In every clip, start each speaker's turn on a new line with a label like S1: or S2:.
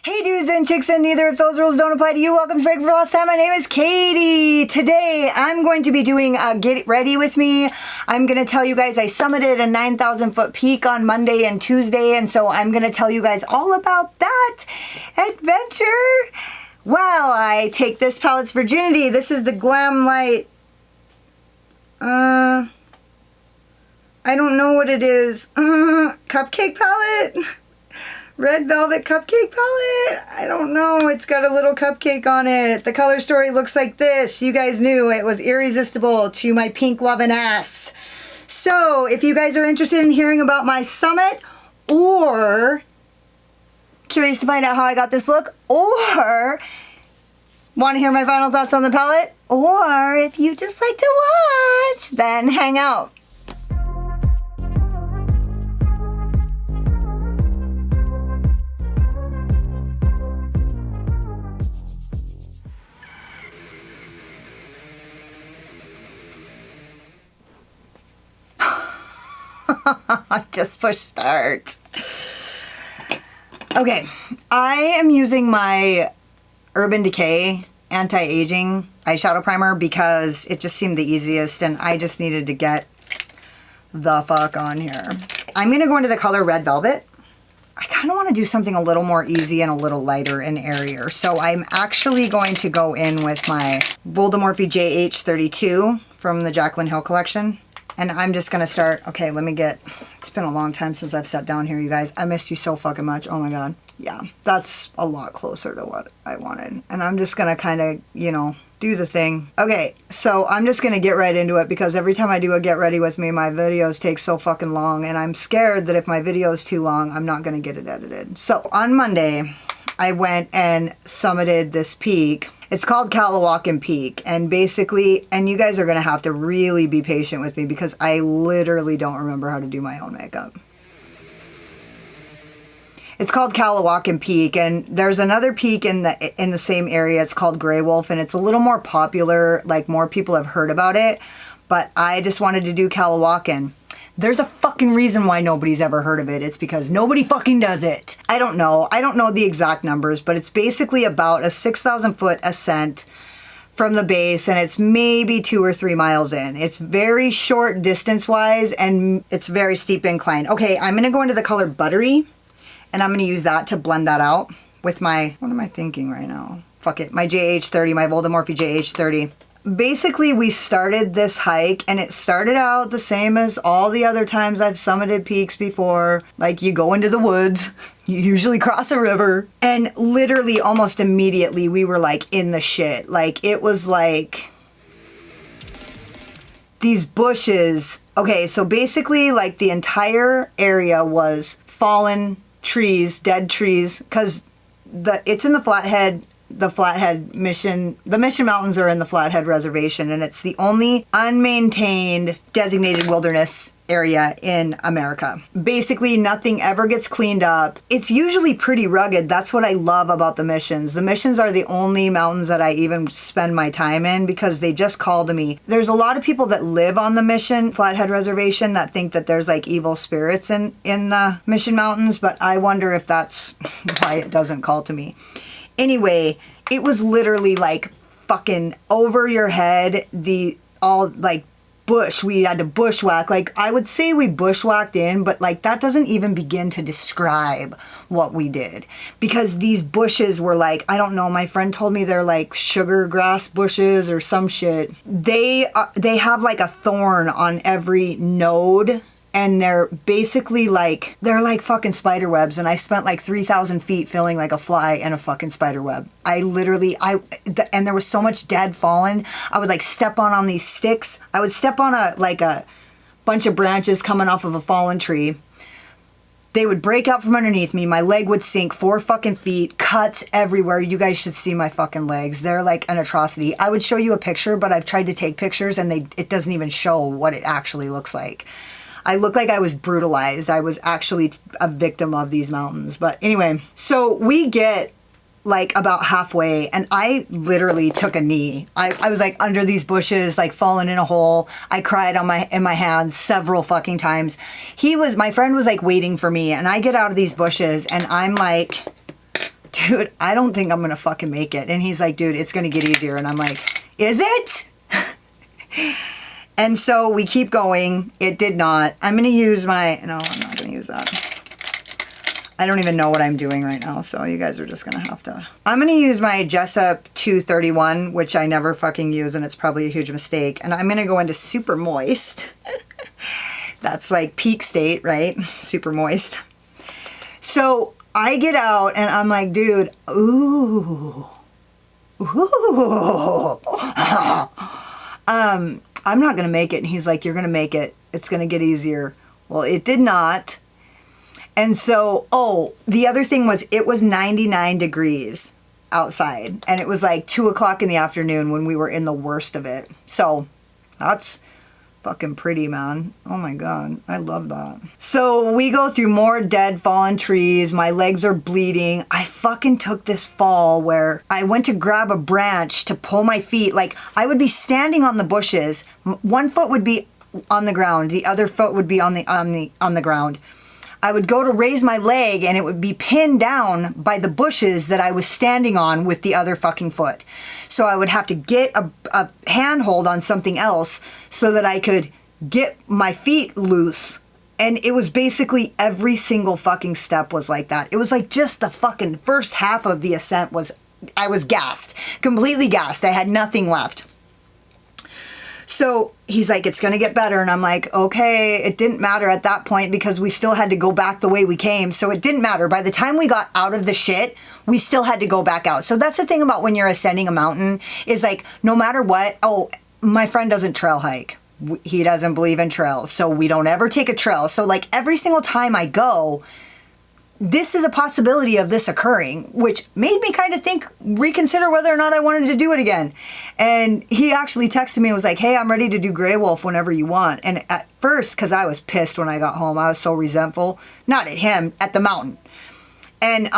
S1: Hey dudes and chicks, and neither of those rules don't apply to you. Welcome to Break for Last Time. My name is Katie. Today I'm going to be doing a Get Ready With Me. I'm going to tell you guys I summited a 9,000 foot peak on Monday and Tuesday, and so I'm going to tell you guys all about that adventure. Well, I take this palette's virginity. This is the Glamlite, I don't know what it is. Cupcake palette? Red velvet cupcake palette? I don't know. It's got a little cupcake on it. The color story looks like this. You guys knew it was irresistible to my pink loving ass. So if you guys are interested in hearing about my summit, or curious to find out how I got this look, or want to hear my final thoughts on the palette, or if you just like to watch, then hang out. Just push start. Okay, I am using my Urban Decay anti-aging eyeshadow primer because it just seemed the easiest and I just needed to get the fuck on here. I'm going to go into the color Red Velvet. I kind of want to do something a little more easy and a little lighter and airier. So I'm actually going to go in with my MORPHE JH32 from the Jaclyn Hill collection. And I'm just going to start, okay, let me get, it's been a long time since I've sat down here, you guys. I missed you so fucking much. Oh my God. Yeah, that's a lot closer to what I wanted. And I'm just going to kind of, you know, do the thing. Okay, so I'm just going to get right into it because every time I do a Get Ready With Me, my videos take so fucking long. And I'm scared that if my video is too long, I'm not going to get it edited. So on Monday, I went and summited this peak. It's called Calowahcan Peak, and basically, and you guys are going to have to really be patient with me because I literally don't remember how to do my own makeup. It's called Calowahcan Peak, and there's another peak in the same area. It's called Grey Wolf, and it's a little more popular, like more people have heard about it, but I just wanted to do Calowahcan. There's a fucking reason why nobody's ever heard of it. It's because nobody fucking does it. I don't know. I don't know the exact numbers, but it's basically about a 6,000 foot ascent from the base, and it's maybe 2 or 3 miles in. It's very short distance-wise, and it's very steep incline. Okay, I'm going to go into the color Buttery, and I'm going to use that to blend that out with my, what am I thinking right now? Fuck it, my JH30, my MORPHE JH30. Basically, we started this hike, and it started out the same as all the other times I've summited peaks before. Like, you go into the woods, you usually cross a river, and literally almost immediately we were like in the shit. Like, it was like these bushes. Okay, so basically like the entire area was fallen trees, dead trees, because it's in the Flathead Mission. The Mission Mountains are in the Flathead Reservation, and it's the only unmaintained designated wilderness area in America. Basically, nothing ever gets cleaned up. It's usually pretty rugged. That's what I love about the missions. The missions are the only mountains that I even spend my time in because they just call to me. There's a lot of people that live on the Mission Flathead Reservation that think that there's like evil spirits in the Mission Mountains, but I wonder if that's why it doesn't call to me. Anyway, it was literally like fucking over your head, all like bush. We had to bushwhack. Like, I would say we bushwhacked in, but like that doesn't even begin to describe what we did. Because these bushes were like, I don't know, my friend told me they're like sugar grass bushes or some shit. They have like a thorn on every node. And they're basically like, they're like fucking spider webs. And I spent like 3,000 feet feeling like a fly in a fucking spider web. And there was so much dead fallen. I would like step on these sticks. I would step on a bunch of branches coming off of a fallen tree. They would break out from underneath me. My leg would sink 4 fucking feet, cuts everywhere. You guys should see my fucking legs. They're like an atrocity. I would show you a picture, but I've tried to take pictures and it doesn't even show what it actually looks like. I looked like I was brutalized. I was actually a victim of these mountains. But anyway, so we get like about halfway and I literally took a knee. I was like under these bushes, like falling in a hole. I cried in my hands several fucking times. My friend was like waiting for me and I get out of these bushes and I'm like, dude, I don't think I'm gonna fucking make it. And he's like, dude, it's gonna get easier. And I'm like, is it? And so we keep going. It did not. I'm gonna use my, no, I'm not gonna use that. I don't even know what I'm doing right now, so you guys are just gonna have to. I'm gonna use my JESSUP 231, which I never fucking use, and it's probably a huge mistake. And I'm gonna go into Super Moist. That's like peak state, right? Super moist. So I get out and I'm like, dude, ooh. I'm not gonna make it. And he's like, you're gonna make it. It's gonna get easier. Well, it did not. And so, oh, the other thing was it was 99 degrees outside. And it was like 2 o'clock in the afternoon when we were in the worst of it. So that's fucking pretty, man. Oh my God, I love that. So we go through more dead fallen trees. My legs are bleeding. I fucking took this fall where I went to grab a branch to pull my feet. Like I would be standing on the bushes. One foot would be on the ground. The other foot would be on the ground. I would go to raise my leg and it would be pinned down by the bushes that I was standing on with the other fucking foot. So I would have to get a handhold on something else so that I could get my feet loose. And it was basically every single fucking step was like that. It was like just the fucking first half of the ascent was, I was gassed, completely gassed. I had nothing left. So he's like, it's going to get better. And I'm like, okay, it didn't matter at that point because we still had to go back the way we came. So it didn't matter. By the time we got out of the shit, we still had to go back out. So that's the thing about when you're ascending a mountain is like, no matter what, oh, my friend doesn't trail hike. He doesn't believe in trails. So we don't ever take a trail. So like every single time I go, this is a possibility of this occurring, which made me kind of reconsider whether or not I wanted to do it again. And he actually texted me and was like, hey, I'm ready to do Grey Wolf whenever you want. And at first, because I was pissed when I got home, I was so resentful, not at him, at the mountain. And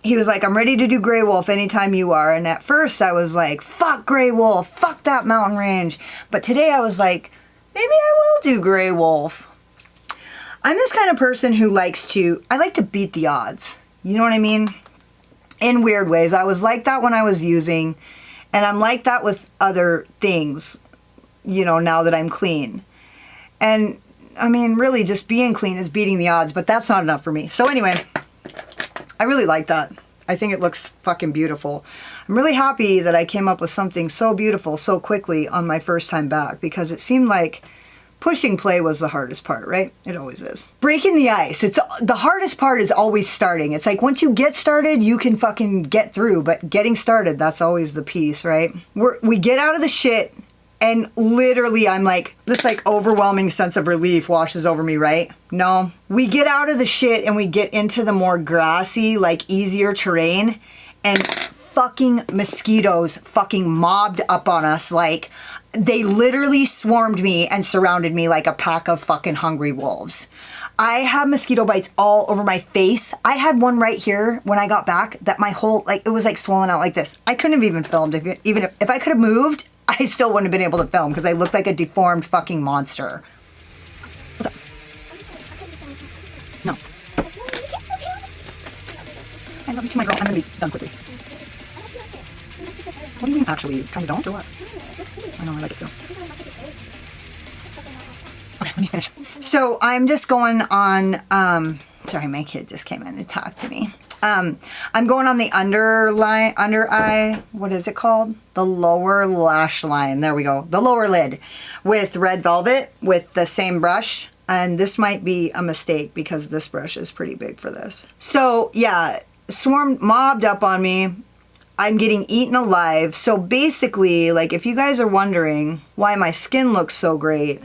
S1: he was like, I'm ready to do Grey Wolf anytime you are. And at first I was like, fuck Grey Wolf, fuck that mountain range. But today I was like, maybe I will do Grey Wolf. I'm this kind of person who I like to beat the odds. You know what I mean? In weird ways. I was like that when I was using, and I'm like that with other things, you know, now that I'm clean. And I mean, really just being clean is beating the odds, but that's not enough for me. So anyway, I really like that. I think it looks fucking beautiful. I'm really happy that I came up with something so beautiful so quickly on my first time back because it seemed like pushing play was the hardest part, right? It always is. Breaking the ice. It's the hardest part is always starting. It's like once you get started, you can fucking get through, but getting started, that's always the piece, right? We get out of the shit and literally I'm like, this like overwhelming sense of relief washes over me, right? No. We get out of the shit and we get into the more grassy, like easier terrain and fucking mosquitoes fucking mobbed up on us like they literally swarmed me and surrounded me like a pack of fucking hungry wolves. I have mosquito bites all over my face. I had one right here when I got back that my whole, like, it was like swollen out like this. I couldn't have even filmed. If I could have moved, I still wouldn't have been able to film because I looked like a deformed fucking monster. What's up? No. I love you too, my girl. I'm going to be done quickly. What do you mean, actually? You kind of don't, or what? I know, I like it too. Okay, let me finish. So I'm just going on, sorry, my kid just came in to talk to me. I'm going on the under eye, what is it called? The lower lash line, there we go. The lower lid with Red Velvet with the same brush. And this might be a mistake because this brush is pretty big for this. So yeah, mobbed up on me. I'm getting eaten alive. So basically, like if you guys are wondering why my skin looks so great,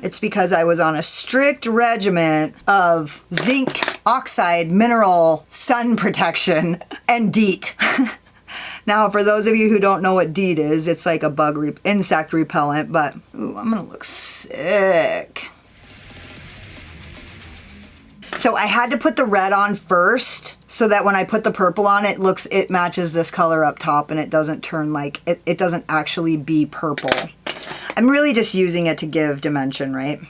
S1: it's because I was on a strict regimen of zinc oxide mineral sun protection and DEET. Now, for those of you who don't know what DEET is, it's like a insect repellent, but ooh, I'm gonna look sick. So I had to put the red on first so that when I put the purple on, it matches this color up top and it doesn't turn like, it doesn't actually be purple. I'm really just using it to give dimension, right?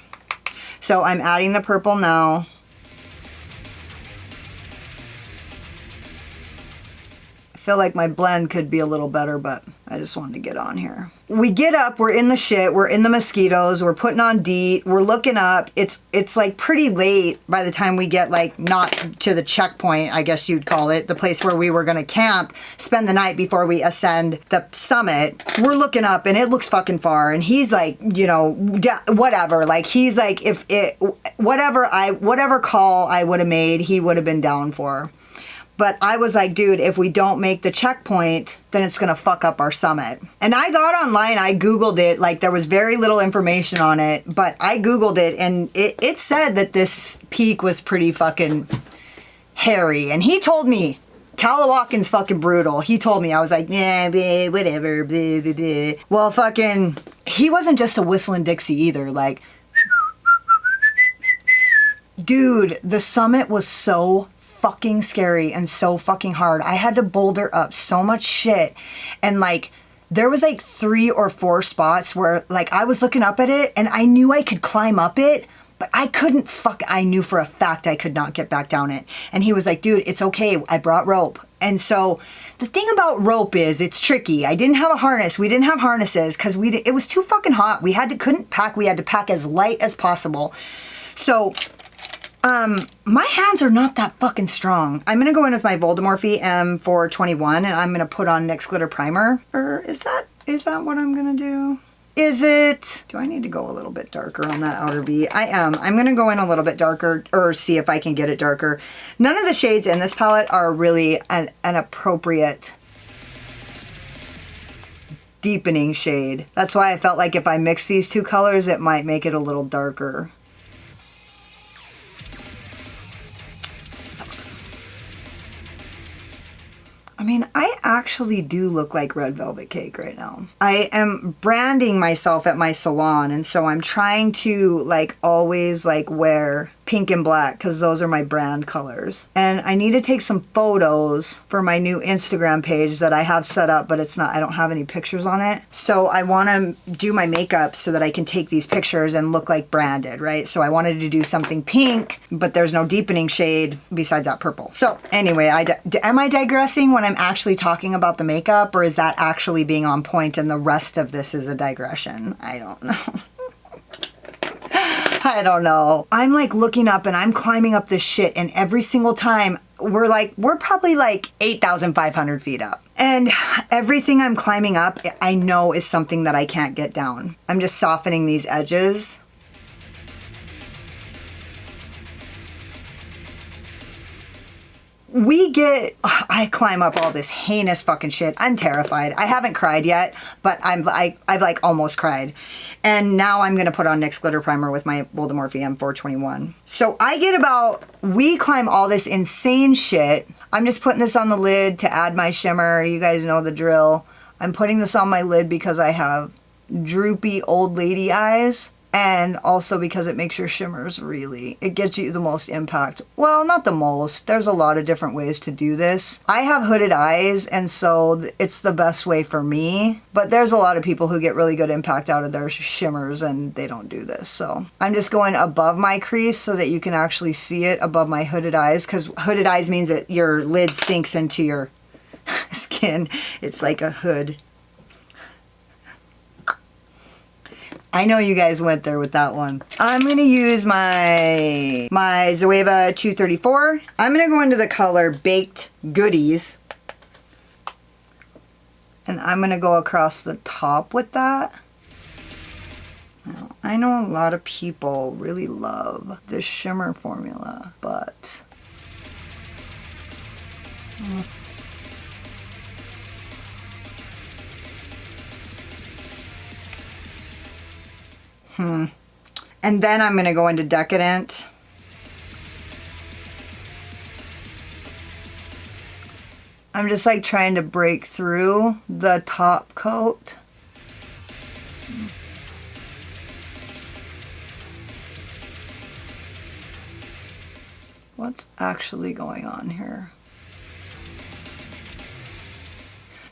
S1: So I'm adding the purple now. feel like my blend could be a little better, but I just wanted to get on here. We get up, we're in the shit, we're in the mosquitoes, we're putting on DEET, we're looking up. It's like pretty late by the time we get like not to the checkpoint, I guess you'd call it, the place where we were gonna camp, spend the night before we ascend the summit. We're looking up and it looks fucking far, and he's like, you know, whatever. Like he's like, if it, whatever call I would have made, he would have been down for. But I was like, dude, if we don't make the checkpoint, then it's going to fuck up our summit. And I got online, I Googled it, like there was very little information on it, but I Googled it and it said that this peak was pretty fucking hairy. And he told me, Calowahcan's fucking brutal. He told me, I was like, yeah, bleh, whatever, bleh, bleh, bleh. Well, fucking, he wasn't just a whistling Dixie either. Like, dude, the summit was so fucking scary and so fucking hard. I had to boulder up so much shit, and like there was like 3 or 4 spots where like I was looking up at it and I knew I could climb up it, but I couldn't I knew for a fact I could not get back down it. And he was like, dude, it's okay, I brought rope. And so the thing about rope is it's tricky. I didn't have a harness. We didn't have harnesses because it was too fucking hot. We couldn't pack. We had to pack as light as possible. So my hands are not that fucking strong. I'm gonna go in with my Voldemorphe M421 and I'm gonna put on NYX Glitter Primer. Or is that what I'm gonna do? Is it? Do I need to go a little bit darker on that outer V? I am. I'm gonna go in a little bit darker, or see if I can get it darker. None of the shades in this palette are really an appropriate deepening shade. That's why I felt like if I mix these 2 colors, it might make it a little darker. I mean, I actually do look like Red Velvet Cake right now. I am branding myself at my salon, and so I'm trying to like always like wear pink and black because those are my brand colors. And I need to take some photos for my new Instagram page that I have set up, but I don't have any pictures on it. So I want to do my makeup so that I can take these pictures and look like branded, right? So I wanted to do something pink, but there's no deepening shade besides that purple. So anyway, am I digressing when I'm actually talking about the makeup, or is that actually being on point and the rest of this is a digression? I don't know. I don't know. I'm like looking up and I'm climbing up this shit, and every single time we're probably like 8,500 feet up. And everything I'm climbing up, I know is something that I can't get down. I'm just softening these edges. I climb up all this heinous fucking shit. I'm terrified. I haven't cried yet, but I've like almost cried. And now I'm gonna put on NYX Glitter Primer with my Voldemorphe M421. So we climb all this insane shit. I'm just putting this on the lid to add my shimmer. You guys know the drill. I'm putting this on my lid because I have droopy old lady eyes. And also because it makes your shimmers it gets you the most impact. Well, not the most. There's a lot of different ways to do this. I have hooded eyes, and so it's the best way for me. But there's a lot of people who get really good impact out of their shimmers, and they don't do this. So I'm just going above my crease so that you can actually see it above my hooded eyes, because hooded eyes means that your lid sinks into your skin. It's like a hood. I know you guys went there with that one. I'm gonna use my ZOEVA 234. I'm gonna go into the color Baked Goodies. And I'm gonna go across the top with that. Now, I know a lot of people really love this shimmer formula, but... And then I'm going to go into Decadent. I'm just like trying to break through the top coat. What's actually going on here?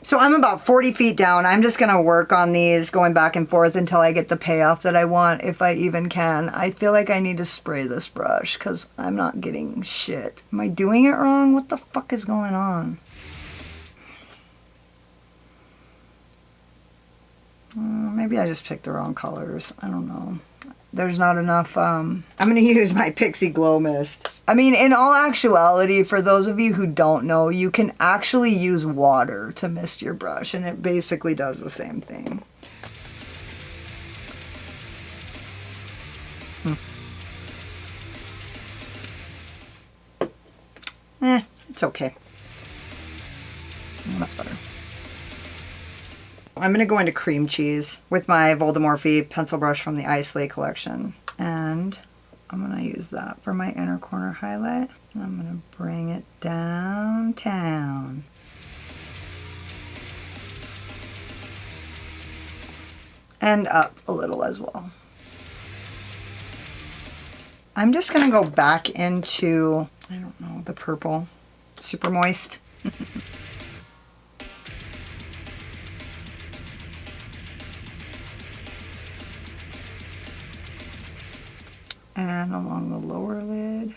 S1: So I'm about 40 feet down. I'm just going to work on these going back and forth until I get the payoff that I want, if I even can. I feel like I need to spray this brush because I'm not getting shit. Am I doing it wrong? What the fuck is going on? maybe I just picked the wrong colors. I don't know. There's not enough, I'm going to use my Pixie Glow Mist. I mean, in all actuality, for those of you who don't know, you can actually use water to mist your brush, and it basically does the same thing. It's okay. That's better. I'm going to go into Cream Cheese with my Voldemorphe pencil brush from the Islay collection. And I'm going to use that for my inner corner highlight. I'm going to bring it downtown. And up a little as well. I'm just going to go back into, I don't know, the purple. Super Moist. And along the lower lid.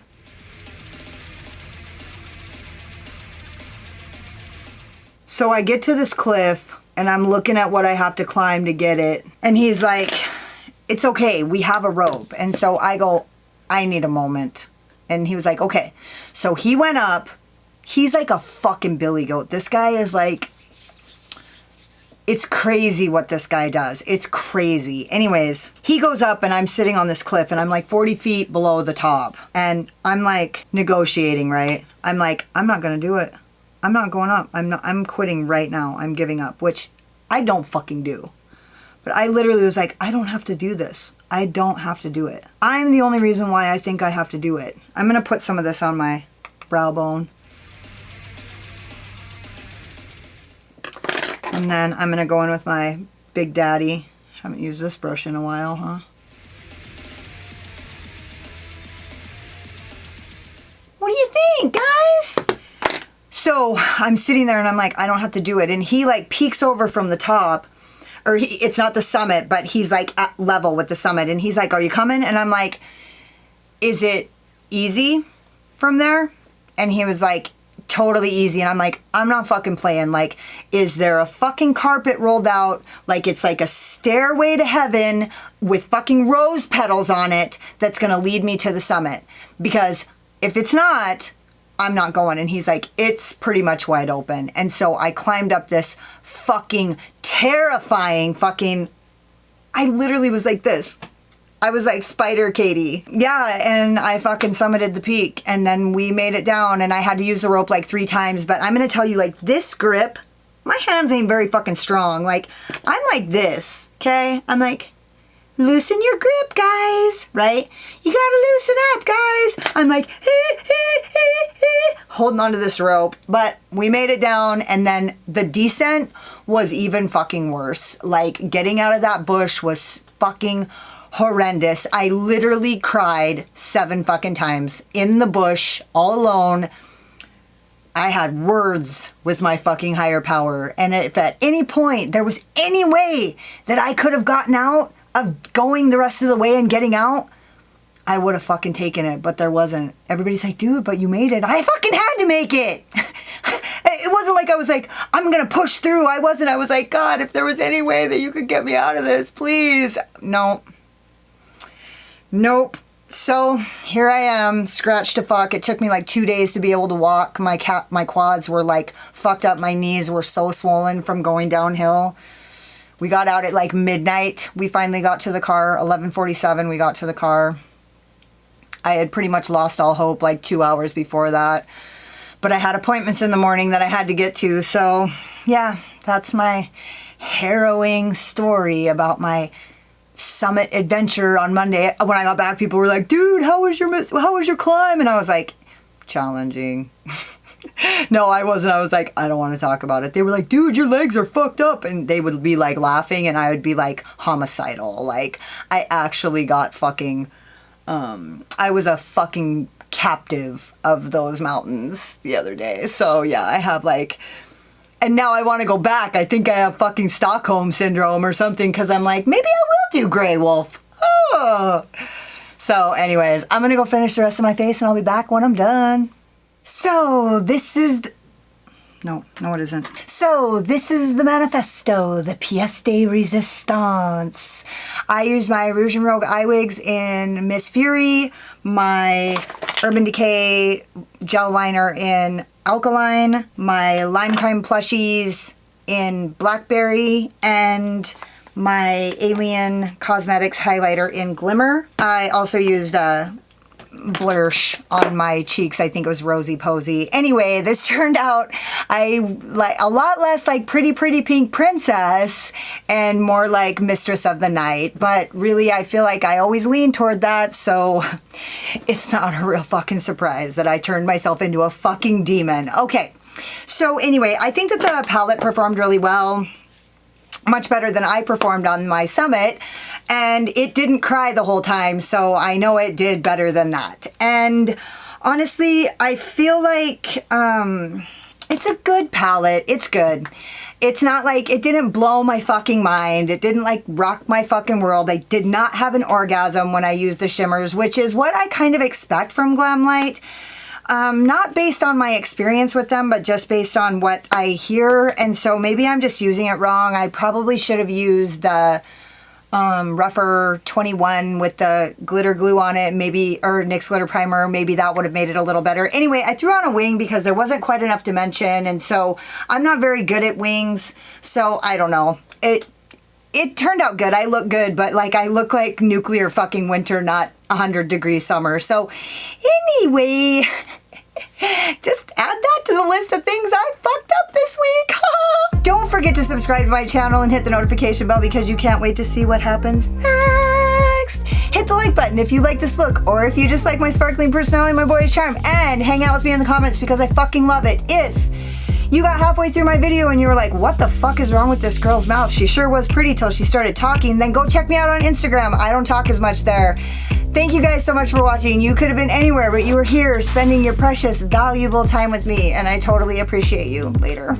S1: So I get to this cliff and I'm looking at what I have to climb to get it. And he's like, it's okay, we have a rope. And so I go, I need a moment. And he was like, okay. So he went up. He's like a fucking billy goat. This guy is like, it's crazy what this guy does. It's crazy. Anyways, he goes up and I'm sitting on this cliff and I'm like 40 feet below the top. And I'm like negotiating, right? I'm like, I'm not going to do it. I'm not going up. I'm quitting right now. I'm giving up, which I don't fucking do. But I literally was like, I don't have to do this. I don't have to do it. I'm the only reason why I think I have to do it. I'm going to put some of this on my brow bone. And then I'm going to go in with my Big Daddy. Haven't used this brush in a while, huh? What do you think, guys? So I'm sitting there and I'm like, I don't have to do it. And he like peeks over from the top. Or it's not the summit, but he's like at level with the summit. And he's like, are you coming? And I'm like, is it easy from there? And he was like, totally easy. And I'm like, I'm not fucking playing. Like, is there a fucking carpet rolled out? Like, it's like a stairway to heaven with fucking rose petals on it that's going to lead me to the summit. Because if it's not, I'm not going. And he's like, it's pretty much wide open. And so I climbed up this fucking terrifying fucking, I literally was like this. I was like Spider Katie. Yeah, and I fucking summited the peak and then we made it down and I had to use the rope like 3 times. But I'm gonna tell you, like, this grip, my hands ain't very fucking strong. Like, I'm like this, okay? I'm like, loosen your grip, guys, right? You gotta loosen up, guys. I'm like, holding onto this rope, but we made it down. And then the descent was even fucking worse. Like, getting out of that bush was fucking horrendous. I literally cried 7 fucking times in the bush all alone. I had words with my fucking higher power. And if at any point there was any way that I could have gotten out of going the rest of the way and getting out, I would have fucking taken it, but there wasn't. Everybody's like, dude, but you made it. I fucking had to make it. It wasn't like I was like, I'm gonna push through. I wasn't. I was like, God, if there was any way that you could get me out of this, please. No. Nope. So here I am, scratched to fuck. It took me like 2 days to be able to walk. My quads were like fucked up. My knees were so swollen from going downhill. We got out at like midnight. We finally got to the car. 11:47 we got to the car. I had pretty much lost all hope like 2 hours before that. But I had appointments in the morning that I had to get to. So yeah, that's my harrowing story about my summit adventure on Monday. When I got back, people were like, dude, how was your climb? And I was like, challenging. No, I wasn't. I was like, I don't want to talk about it. They were like, dude, your legs are fucked up. And they would be like laughing and I would be like homicidal. Like, I actually got fucking, I was a fucking captive of those mountains the other day. So yeah, I have like, and now I want to go back. I think I have fucking Stockholm syndrome or something because I'm like, maybe I will do Grey Wolf. Oh. So anyways, I'm going to go finish the rest of my face and I'll be back when I'm done. So this is No, it isn't. So this is the manifesto, the pièce de résistance. I use my Rouge and Rogue eye wigs in Miss Fury, my Urban Decay gel liner in Alkaline, my Lime Crime plushies in Blackberry, and my Alien Cosmetics highlighter in Glimmer. I also used Blursh on my cheeks. I think it was Rosy Posy. Anyway, this turned out a lot less like Pretty Pink Princess and more like Mistress of the Night. But really, I feel like I always lean toward that, so it's not a real fucking surprise that I turned myself into a fucking demon. Okay, so anyway, I think that the palette performed really well. Much better than I performed on my summit, and it didn't cry the whole time, so I know it did better than that. And honestly, I feel like it's a good palette. It's good. It's not like, it didn't blow my fucking mind. It didn't like rock my fucking world. I did not have an orgasm when I used the shimmers, which is what I kind of expect from Glamlite. Not based on my experience with them, but just based on what I hear. And so maybe I'm just using it wrong. I probably should have used the rougher 21 with the glitter glue on it, maybe, or NYX glitter primer. Maybe that would have made it a little better. Anyway, I threw on a wing because there wasn't quite enough dimension. And so I'm not very good at wings. So I don't know. It turned out good. I look good, but like I look like nuclear fucking winter, not 100-degree summer. So anyway, just add that to the list of things I fucked up this week. Don't forget to subscribe to my channel and hit the notification bell because you can't wait to see what happens next. Hit the like button if you like this look, or if you just like my sparkling personality and my boyish charm, and hang out with me in the comments because I fucking love it. If you got halfway through my video and you were like, what the fuck is wrong with this girl's mouth? She sure was pretty till she started talking. Then go check me out on Instagram. I don't talk as much there. Thank you guys so much for watching. You could have been anywhere, but you were here spending your precious, valuable time with me, and I totally appreciate you. Later.